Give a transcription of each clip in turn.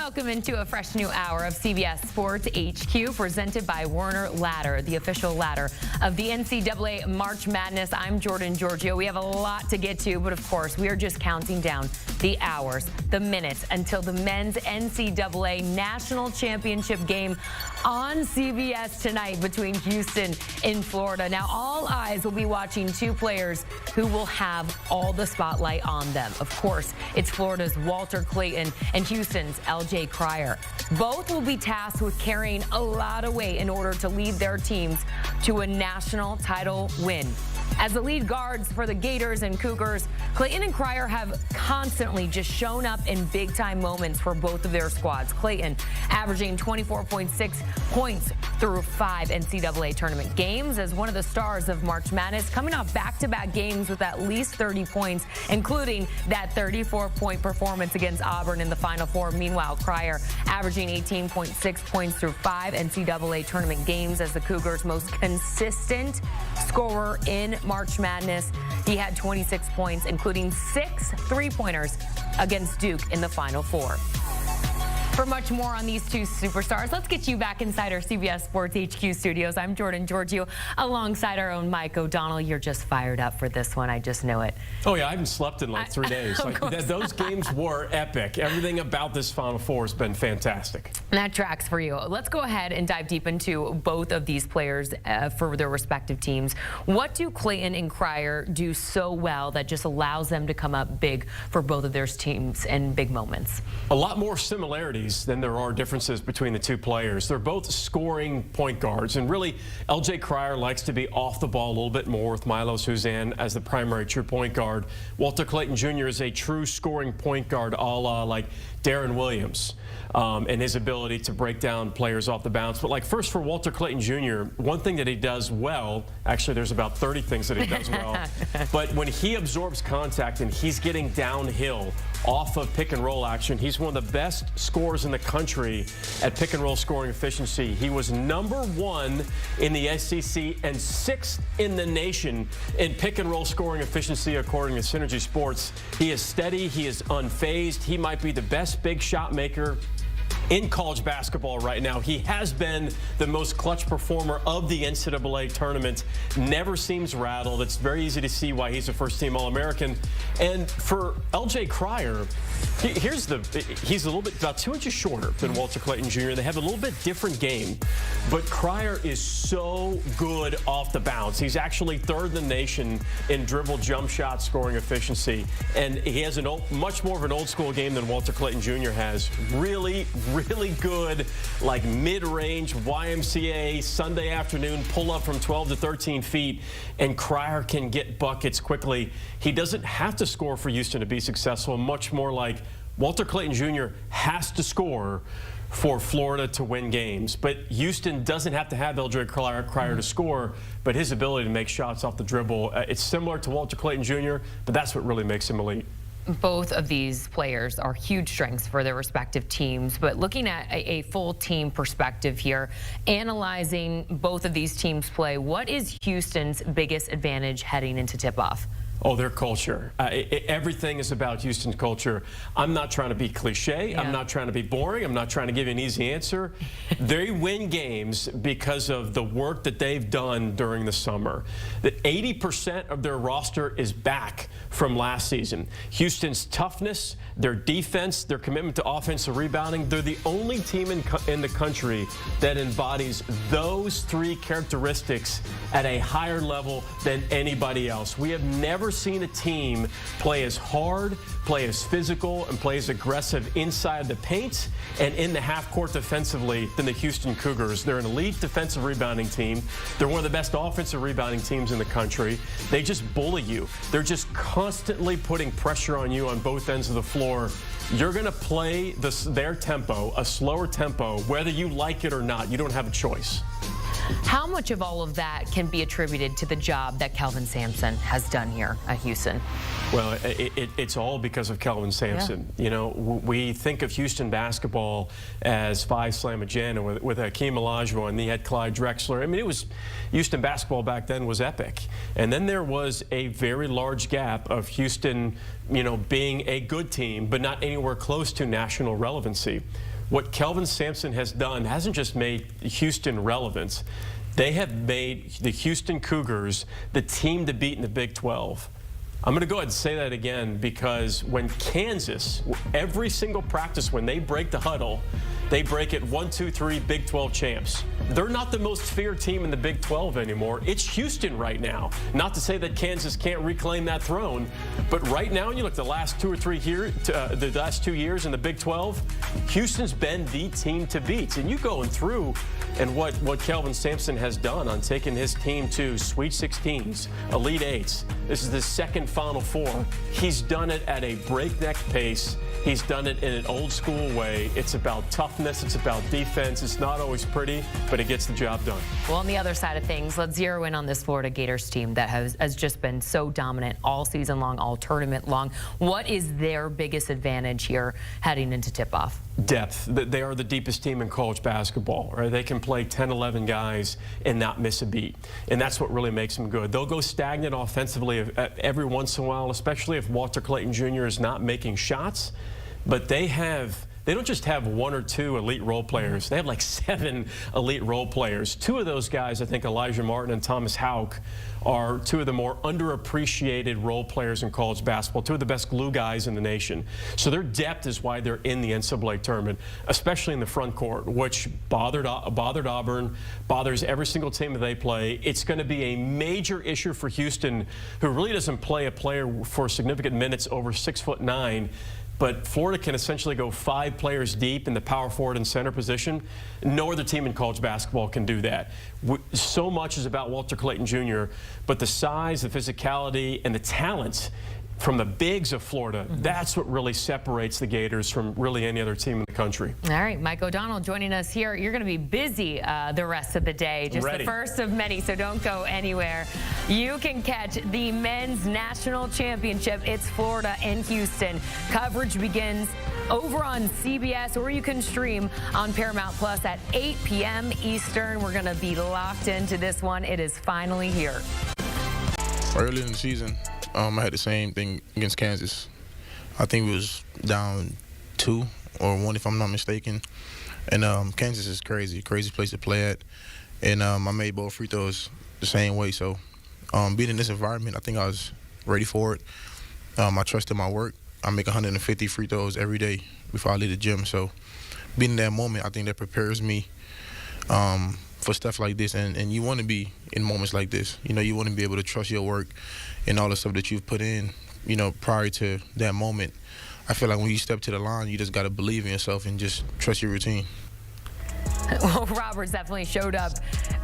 Welcome into a fresh new hour of CBS Sports HQ, presented by Werner Ladder, the official ladder of the NCAA March Madness. I'm Jordan Giorgio. We have a lot to get to, but of course, we are just counting down the hours, the minutes, until the men's NCAA National Championship game on CBS tonight between Houston and Florida. Now, all eyes will be watching two players who will have all the spotlight on them. Of course, it's Florida's Walter Clayton and Houston's LJ Cryer. Both will be tasked with carrying a lot of weight in order to lead their teams to a national title win. As the lead guards for the Gators and Cougars, Clayton and Cryer have constantly just shown up in big-time moments for both of their squads. Clayton averaging 24.6 points through 5 NCAA tournament games as one of the stars of March Madness, coming off back-to-back games with at least 30 points, including that 34-point performance against Auburn in the Final Four. Meanwhile, Cryer averaging 18.6 points through 5 NCAA tournament games as the Cougars' most consistent scorer in March Madness. He had 26 points, including 6 three-pointers against Duke in the Final Four. For much more on these two superstars, let's get you back inside our CBS Sports HQ studios. I'm Jordan Giorgio, alongside our own Mike O'Donnell. You're just fired up for this one. I just know it. Oh, yeah. I haven't slept in like 3 days. Those games were epic. Everything about this Final Four has been fantastic. That tracks for you. Let's go ahead and dive deep into both of these players for their respective teams. What do Clayton and Cryer do so well that just allows them to come up big for both of their teams in big moments? A lot more similarities than there are differences between the two players. They're both scoring point guards, and really LJ Cryer likes to be off the ball a little bit more with Milo Suzanne as the primary true point guard. Walter Clayton Jr. is a true scoring point guard, a la like Darren Williams, and his ability to break down players off the bounce. But like first for Walter Clayton Jr., one thing that he does well, actually there's about 30 things that he does well, but when he absorbs contact and he's getting downhill off of pick and roll action, he's one of the best scorers in the country at pick and roll scoring efficiency. He was #1 in the SEC and 6th in the nation in pick and roll scoring efficiency according to Synergy Sports. He is steady, he is unfazed, he might be the best big shot maker in college basketball right now. He has been the most clutch performer of the NCAA tournament. Never seems rattled. It's very easy to see why he's a first-team All-American. And for LJ Cryer, he's a little bit, about 2 inches shorter than Walter Clayton Jr. They have a little bit different game, but Cryer is so good off the bounce. He's actually 3rd in the nation in dribble jump shot scoring efficiency, and he has much more of an old-school game than Walter Clayton Jr. has. Really good, like mid-range YMCA Sunday afternoon pull-up from 12 to 13 feet, and Cryer can get buckets quickly. He doesn't have to score for Houston to be successful, much more like Walter Clayton Jr. has to score for Florida to win games. But Houston doesn't have to have LJ Cryer to score, but his ability to make shots off the dribble, it's similar to Walter Clayton Jr., but that's what really makes him elite. Both of these players are huge strengths for their respective teams, but looking at a full team perspective here, analyzing both of these teams play, what is Houston's biggest advantage heading into tip-off? Oh, their culture. Everything is about Houston's culture. I'm not trying to be cliche. Yeah. I'm not trying to be boring. I'm not trying to give you an easy answer. They win games because of the work that they've done during the summer. That 80% of their roster is back from last season. Houston's toughness, their defense, their commitment to offensive rebounding, they're the only team in the country that embodies those 3 characteristics at a higher level than anybody else. We have never seen a team play as hard, play as physical, and play as aggressive inside the paint and in the half court defensively than the Houston Cougars. They're an elite defensive rebounding team. They're one of the best offensive rebounding teams in the country. They just bully you. They're just constantly putting pressure on you on both ends of the floor. You're going to play their tempo, a slower tempo, whether you like it or not. You don't have a choice. How much of all of that can be attributed to the job that Kelvin Sampson has done here at Houston? Well, it's all because of Kelvin Sampson. Yeah. You know, we think of Houston basketball as 5 slam a jam with Hakeem Olajuwon, and he had Clyde Drexler. I mean, it was Houston basketball back then was epic. And then there was a very large gap of Houston, you know, being a good team, but not anywhere close to national relevancy. what Kelvin Sampson has done hasn't just made Houston relevant. They have made the Houston Cougars the team to beat in the Big 12. I'm going to go ahead and say that again, because when Kansas, every single practice, when they break the huddle, they break it 1, 2, 3 Big 12 champs. They're not the most feared team in the Big 12 anymore. It's Houston right now. Not to say that Kansas can't reclaim that throne, but right now, you look the last 2 or 3 here, the last 2 years in the Big 12, Houston's been the team to beat. And you going through and what Kelvin Sampson has done on taking his team to Sweet 16s, Elite 8s. This is the second Final Four. He's done it at a breakneck pace. He's done it in an old school way. It's about toughness. It's about defense. It's not always pretty, but it gets the job done. Well, on the other side of things, let's zero in on this Florida Gators team that has just been so dominant all season long, all tournament long. What is their biggest advantage here heading into tip-off? Depth. They are the deepest team in college basketball. Right? They can play 10, 11 guys and not miss a beat. And that's what really makes them good. They'll go stagnant offensively every once in a while, especially if Walter Clayton Jr. is not making shots. But they don't just have 1 or 2 elite role players. They have like 7 elite role players. 2 of those guys, I think Elijah Martin and Thomas Houck, are 2 of the more underappreciated role players in college basketball, 2 of the best glue guys in the nation. So their depth is why they're in the NCAA tournament, especially in the front court, which bothered Auburn, bothers every single team that they play. It's going to be a major issue for Houston, who really doesn't play a player for significant minutes over 6'9". But Florida can essentially go 5 players deep in the power forward and center position. No other team in college basketball can do that. So much is about Walter Clayton Jr., but the size, the physicality, and the talent from the bigs of Florida, that's what really separates the Gators from really any other team in the country. All right, Mike O'Donnell joining us here. You're going to be busy the rest of the day, just the first of many, so don't go anywhere. You can catch the men's national championship. It's Florida and Houston. Coverage begins over on CBS, or you can stream on Paramount Plus at 8 p.m. Eastern. We're going to be locked into this one. It is finally here. Early in the season, I had the same thing against Kansas. I think it was down 2 or 1, if I'm not mistaken. And Kansas is crazy place to play at. And I made both free throws the same way. So being in this environment, I think I was ready for it. I trusted my work. I make 150 free throws every day before I leave the gym. So being in that moment, I think that prepares me for stuff like this. And you want to be in moments like this. You know, you want to be able to trust your work and all the stuff that you've put in, you know, prior to that moment. I feel like when you step to the line, you just got to believe in yourself and just trust your routine. Well, Roberts definitely showed up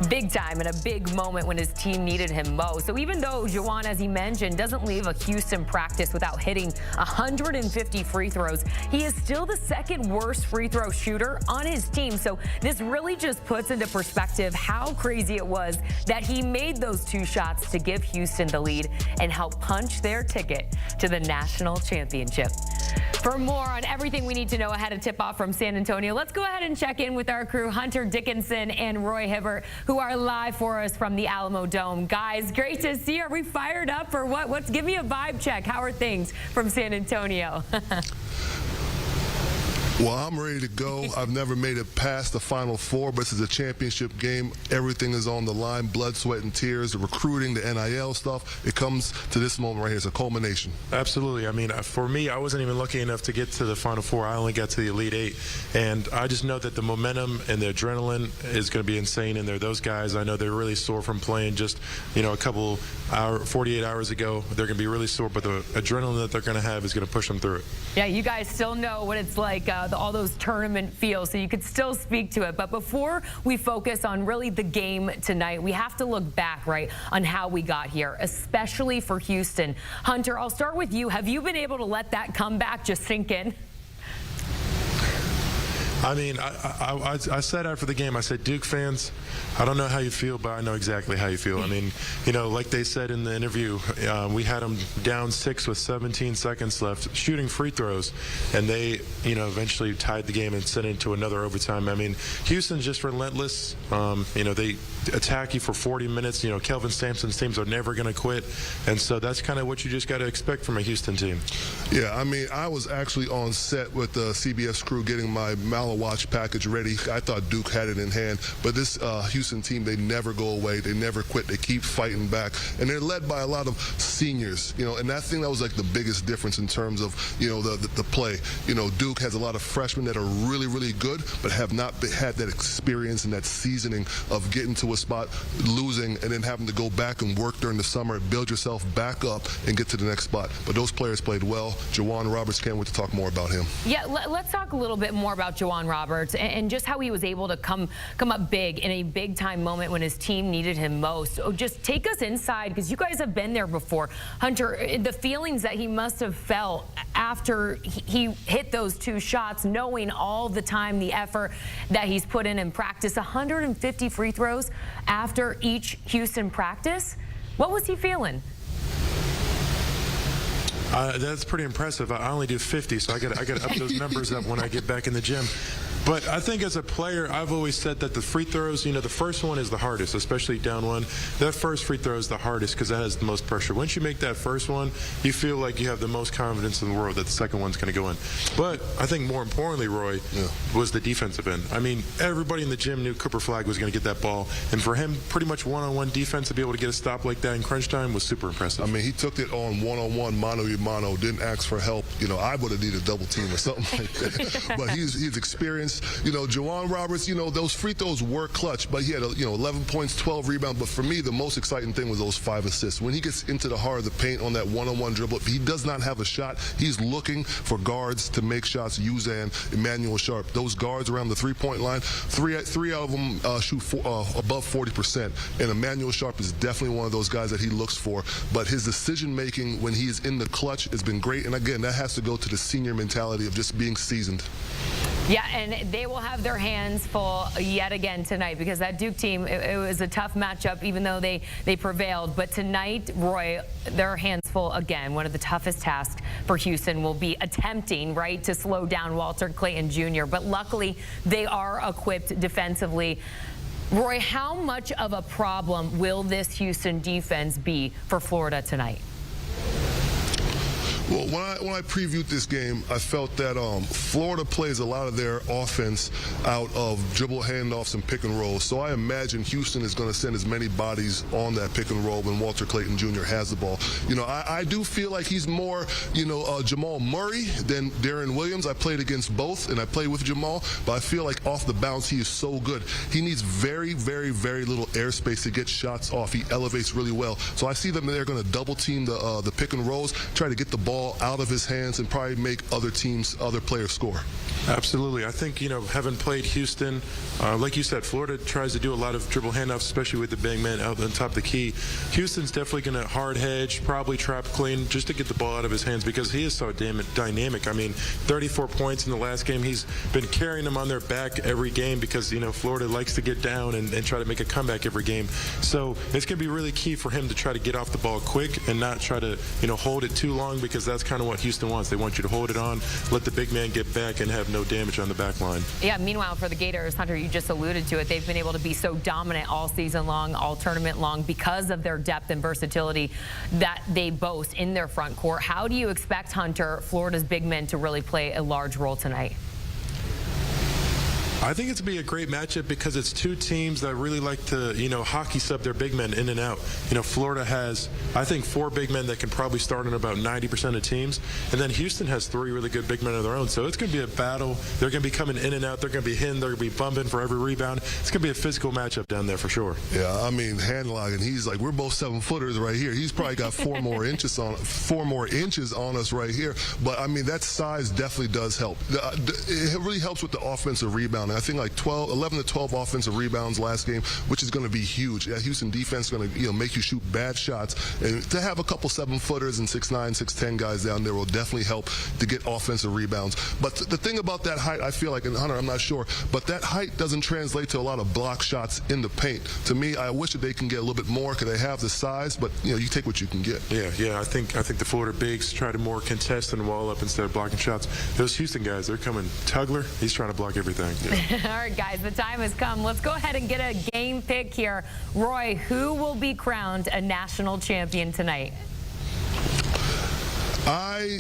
big time in a big moment when his team needed him most. So even though Juwan, as he mentioned, doesn't leave a Houston practice without hitting 150 free throws, he is still the second worst free throw shooter on his team. So this really just puts into perspective how crazy it was that he made those 2 shots to give Houston the lead and help punch their ticket to the national championship. For more on everything we need to know ahead of tip-off from San Antonio, let's go ahead and check in with our crew, Hunter Dickinson and Roy Hibbert, who are live for us from the Alamo Dome. Guys, great to see you. Are we fired up or what? Give me a vibe check. How are things from San Antonio? Well, I'm ready to go. I've never made it past the Final Four, but this is a championship game. Everything is on the line, blood, sweat, and tears, the recruiting, the NIL stuff. It comes to this moment right here. It's a culmination. Absolutely. I mean, for me, I wasn't even lucky enough to get to the Final Four. I only got to the Elite 8. And I just know that the momentum and the adrenaline is going to be insane in there. Those guys, I know they're really sore from playing just, you know, 48 hours ago. They're going to be really sore, but the adrenaline that they're going to have is going to push them through it. Yeah, you guys still know what it's like, all those tournament feels, so you could still speak to it. But before we focus on really the game tonight, we have to look back, right, on how we got here, especially for Houston. Hunter, I'll start with you. Have you been able to let that comeback just sink in? I mean, I said after the game, I said, Duke fans, I don't know how you feel, but I know exactly how you feel. I mean, like they said in the interview, we had them down 6 with 17 seconds left, shooting free throws, and they, eventually tied the game and sent it into another overtime. I mean, Houston's just relentless. They attack you for 40 minutes. Kelvin Sampson's teams are never going to quit, and so that's kind of what you just got to expect from a Houston team. Yeah, I mean, I was actually on set with the CBS crew getting my Malawatch package ready. I thought Duke had it in hand, but this Houston team, they never go away. They never quit. They keep fighting back, and they're led by a lot of seniors, and that thing that was like the biggest difference in terms of, the play. Duke has a lot of freshmen that are really, really good, but have not had that experience and that seasoning of getting to a spot, losing, and then having to go back and work during the summer, build yourself back up, and get to the next spot. But those players played well. Juwan Roberts, can't wait to talk more about him. Yeah, let's talk a little bit more about Juwan Roberts and just how he was able to come up big in a big-time moment when his team needed him most. So just take us inside, because you guys have been there before. Hunter, the feelings that he must have felt after he hit those 2 shots, knowing all the time, the effort that he's put in practice, 150 free throws after each Houston practice. What was he feeling? That's pretty impressive. I only do 50, so I got to up those numbers up when I get back in the gym. But I think as a player, I've always said that the free throws, the first one is the hardest, especially down one. That first free throw is the hardest because that has the most pressure. Once you make that first one, you feel like you have the most confidence in the world that the second one's going to go in. But I think more importantly, Roy, was the defensive end. I mean, everybody in the gym knew Cooper Flagg was going to get that ball. And for him, pretty much one-on-one defense to be able to get a stop like that in crunch time was super impressive. I mean, he took it on one-on-one, mano-a-mano, didn't ask for help. I would have needed a double team or something like that. But he's experienced. Juwan Roberts, those free throws were clutch, but he had 11 points, 12 rebounds. But for me, the most exciting thing was those 5 assists. When he gets into the heart of the paint on that one-on-one dribble, if he does not have a shot, he's looking for guards to make shots. Uzan, Emmanuel Sharp, those guards around the three-point line, three of them shoot above 40%. And Emmanuel Sharp is definitely one of those guys that he looks for. But his decision-making when he is in the clutch has been great. And again, that has to go to the senior mentality of just being seasoned. Yeah, and they will have their hands full yet again tonight, because that Duke team, it was a tough matchup, even though they prevailed. But tonight, Roy, their hands full again. One of the toughest tasks for Houston will be attempting, to slow down Walter Clayton Jr. But luckily, they are equipped defensively. Roy, how much of a problem will this Houston defense be for Florida tonight? Well, when I previewed this game, I felt that Florida plays a lot of their offense out of dribble handoffs and pick and rolls. So I imagine Houston is going to send as many bodies on that pick and roll when Walter Clayton Jr. has the ball. I do feel like he's more, Jamal Murray than Darren Williams. I played against both, and I played with Jamal, but I feel like off the bounce, he is so good. He needs very, very, very little airspace to get shots off. He elevates really well. So I see them, they're going to double team the pick and rolls, try to get the ball out of his hands and probably make other players score. Absolutely. I think, having played Houston, like you said, Florida tries to do a lot of dribble handoffs, especially with the big man out on top of the key. Houston's definitely going to hard hedge, probably trap clean, just to get the ball out of his hands, because he is so dynamic. I mean, 34 points in the last game. He's been carrying them on their back every game because, Florida likes to get down and try to make a comeback every game. So it's going to be really key for him to try to get off the ball quick and not try to, hold it too long, because that's kind of what Houston wants. They want you to hold it on, let the big man get back, and have no damage on the back line. Yeah, meanwhile, for the Gators, Hunter, you just alluded to it, they've been able to be so dominant all season long, all tournament long, because of their depth and versatility that they boast in their front court. How do you expect, Hunter, Florida's big men to really play a large role tonight? I think it's going to be a great matchup because it's two teams that really like to, hockey sub their big men in and out. Florida has, I think, 4 big men that can probably start on about 90% of teams. And then Houston has 3 really good big men of their own. So it's going to be a battle. They're going to be coming in and out. They're going to be hitting. They're going to be bumping for every rebound. It's going to be a physical matchup down there for sure. Yeah, I mean, Handlogging, he's like, we're both 7-footers right here. He's probably got 4 more inches on us right here. But, I mean, that size definitely does help. It really helps with the offensive rebound. I think like 11 to 12 offensive rebounds last game, which is going to be huge. That Houston defense is going to make you shoot bad shots, and to have a couple 7-footers and 6'9", 6'10" guys down there will definitely help to get offensive rebounds. But the thing about that height, I feel like, and Hunter, I'm not sure, but that height doesn't translate to a lot of block shots in the paint. To me, I wish that they can get a little bit more because they have the size, but you take what you can get. Yeah. I think the Florida bigs try to more contest and wall up instead of blocking shots. Those Houston guys, they're coming. Tugler, he's trying to block everything. Yeah. All right, guys, the time has come. Let's go ahead and get a game pick here. Roy, who will be crowned a national champion tonight? I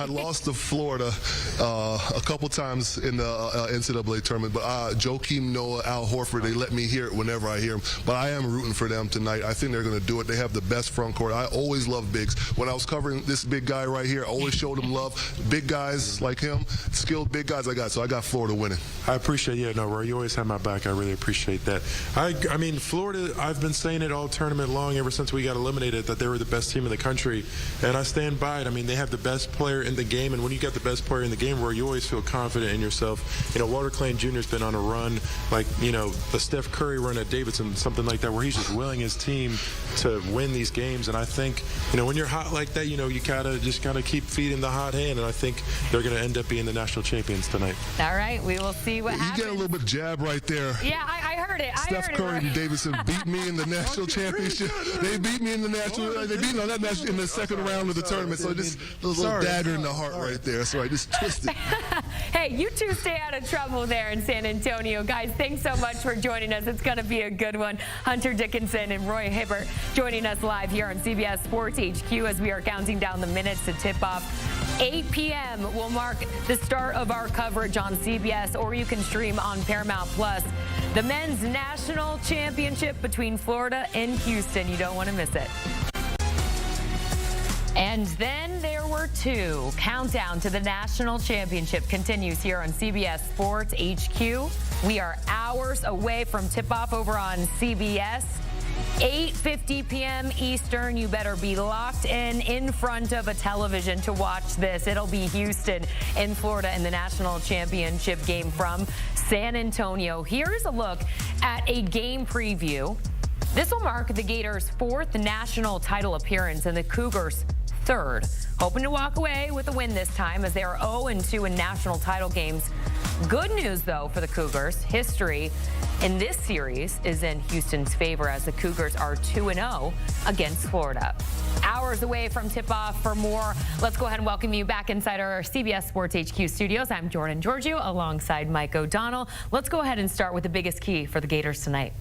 lost to Florida a couple times in the NCAA tournament, but Joakim Noah, Al Horford, they let me hear it whenever I hear them. But I am rooting for them tonight. I think they're going to do it. They have the best front court. I always love bigs. When I was covering this big guy right here, I always showed him love. Big guys like him, skilled big guys so I got Florida winning. I appreciate Roy, you always have my back. I really appreciate that. I mean, Florida, I've been saying it all tournament long, ever since we got eliminated, that they were the best team in the country, and I stand by it. I mean, they have the best player in the game, and when you got the best player in the game, Roy, you always feel confident in yourself. Walter Clayton Jr. has been on a run, like, a Steph Curry run at Davidson, something like that, where he's just willing his team to win these games. And I think, when you're hot like that, you gotta keep feeding the hot hand, and I think they're going to end up being the national champions tonight. All right, we will see what happens. You get a little bit jab right there. Yeah, I heard it. Steph Curry and Davidson beat me in the national championship. They beat me in the national. They beat me on that national in the second round of the tournament. So just a little dagger in the heart right there. So I just twisted. Hey, you two stay out of trouble there in San Antonio. Guys, thanks so much for joining us. It's going to be a good one. Hunter Dickinson and Roy Hibbert joining us live here on CBS Sports HQ as we are counting down the minutes to tip off. 8 p.m. will mark the start of our coverage on CBS, or you can stream on Paramount Plus. The men's national championship between Florida and Houston. You don't want to miss it. And then there were two. Countdown to the national championship continues here on CBS Sports HQ. We are hours away from tip-off over on CBS. 8:50 p.m. Eastern. You better be locked in front of a television to watch this. It'll be Houston in Florida in the national championship game from San Antonio. Here's a look at a game preview. This will mark the Gators' 4th national title appearance and the Cougars' 3rd. Hoping to walk away with a win this time as they are 0-2 in national title games. Good news, though, for the Cougars. History in this series is in Houston's favor as the Cougars are 2-0 against Florida. Hours away from tip-off. For more, let's go ahead and welcome you back inside our CBS Sports HQ studios. I'm Jordan Giorgio alongside Mike O'Donnell. Let's go ahead and start with the biggest key for the Gators tonight.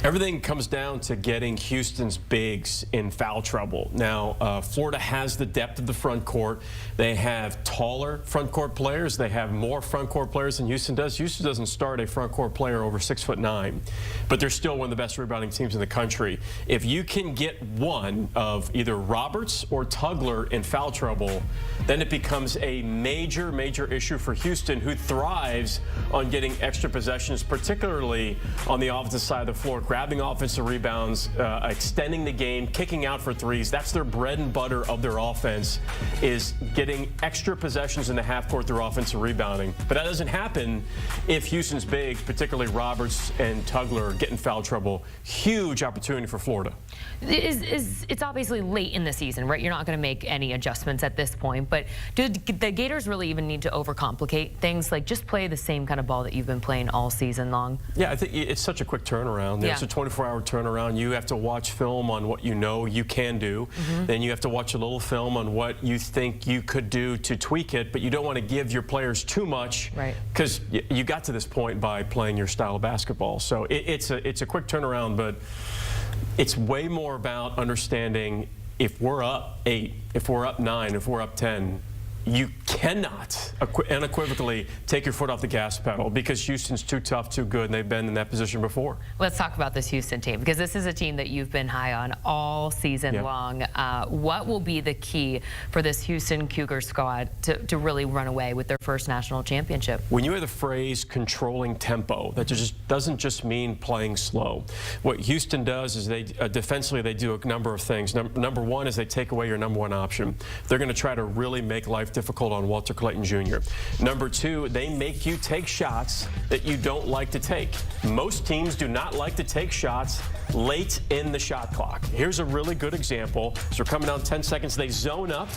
Everything comes down to getting Houston's bigs in foul trouble. Now, Florida has the depth of the front court. They have taller front court players. They have more front court players than Houston does. Houston doesn't start a front court player over 6'9", but they're still one of the best rebounding teams in the country. If you can get one of either Roberts or Tugler in foul trouble, then it becomes a major, major issue for Houston, who thrives on getting extra possessions, particularly on the offensive side of the floor. Grabbing offensive rebounds, extending the game, kicking out for threes. That's their bread and butter of their offense, is getting extra possessions in the half court through offensive rebounding. But that doesn't happen if Houston's bigs, particularly Roberts and Tugler, get in foul trouble. Huge opportunity for Florida. It's obviously late in the season, right? You're not going to make any adjustments at this point. But do the Gators really even need to overcomplicate things? Like, just play the same kind of ball that you've been playing all season long? Yeah, I think it's such a quick turnaround. It's a 24-hour turnaround. You have to watch film on what you know you can do. Then you have to watch a little film on what you think you could do to tweak it, but you don't want to give your players too much, because you got to this point by playing your style of basketball. So it's a quick turnaround, but it's way more about understanding if we're up 8, if we're up 9, if we're up 10, you cannot unequivocally take your foot off the gas pedal, because Houston's too tough, too good, and they've been in that position before. Let's talk about this Houston team, because this is a team that you've been high on all season long. What will be the key for this Houston Cougar squad to really run away with their first national championship? When you hear the phrase controlling tempo, that just doesn't just mean playing slow. What Houston does is they defensively they do a number of things. Number one is they take away your number one option. They're going to try to really make life difficult on on Walter Clayton Jr. Number 2, they make you take shots that you don't like to take. Most teams do not like to take shots late in the shot clock. Here's a really good example. So we're coming down 10 seconds. They zone up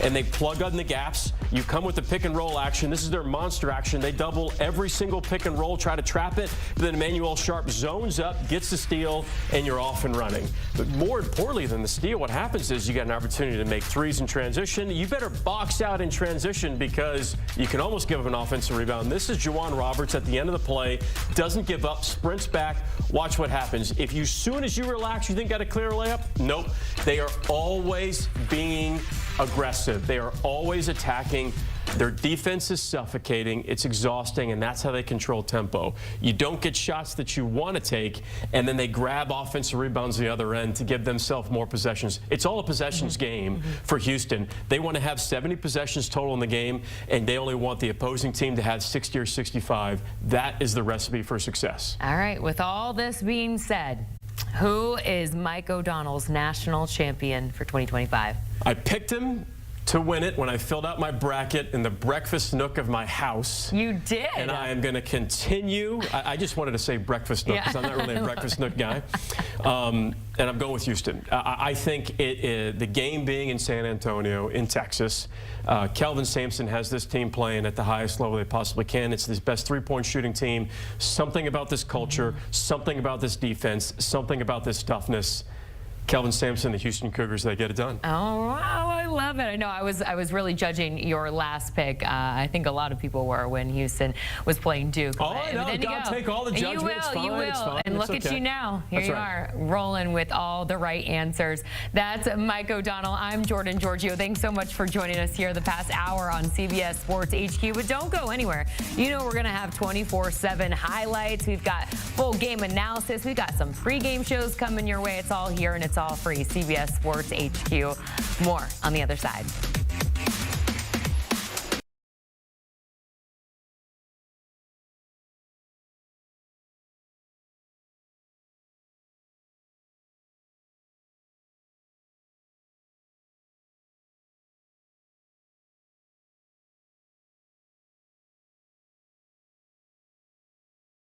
and they plug on the gaps. You come with the pick and roll action. This is their monster action. They double every single pick and roll, try to trap it. But then Emmanuel Sharp zones up, gets the steal, and you're off and running. But more importantly than the steal, what happens is you got an opportunity to make threes in transition. You better box out in transition because you can almost give up an offensive rebound. This is Juwan Roberts at the end of the play, doesn't give up, sprints back. Watch what happens. If you, soon as you relax, you think got a clear layup? Nope. They are always being aggressive. They are always attacking. Their defense is suffocating. It's exhausting, and that's how they control tempo. You don't get shots that you want to take, and then they grab offensive rebounds the other end to give themselves more possessions. It's all a possessions game for Houston. They want to have 70 possessions total in the game, and they only want the opposing team to have 60 or 65. That is the recipe for success. All right, with all this being said, who is Mike O'Donnell's national champion for 2025? I picked him to win it when I filled out my bracket in the breakfast nook of my house. You did. And I am going to continue. I just wanted to say breakfast nook because I'm not really a breakfast nook guy. And I'm going with Houston. I think the game being in San Antonio, in Texas, Kelvin Sampson has this team playing at the highest level they possibly can. It's the best three-point shooting team. Something about this culture, something about this defense, something about this toughness. Kelvin Sampson, the Houston Cougars, they get it done. Oh, wow, I love it. I know I was really judging your last pick. I think a lot of people were when Houston was playing Duke. Oh, I know. God, take all the judgment. You will, it's fine, you will. It's fine. And it's look okay. at you now. Here That's you right. are, rolling with all the right answers. That's Mike O'Donnell. I'm Jordan Giorgio. Thanks so much for joining us here the past hour on CBS Sports HQ. But don't go anywhere. You know we're going to have 24/7 highlights. We've got full game analysis. We've got some pregame shows coming your way. It's all here and it's all free. CBS Sports HQ. More on the other side.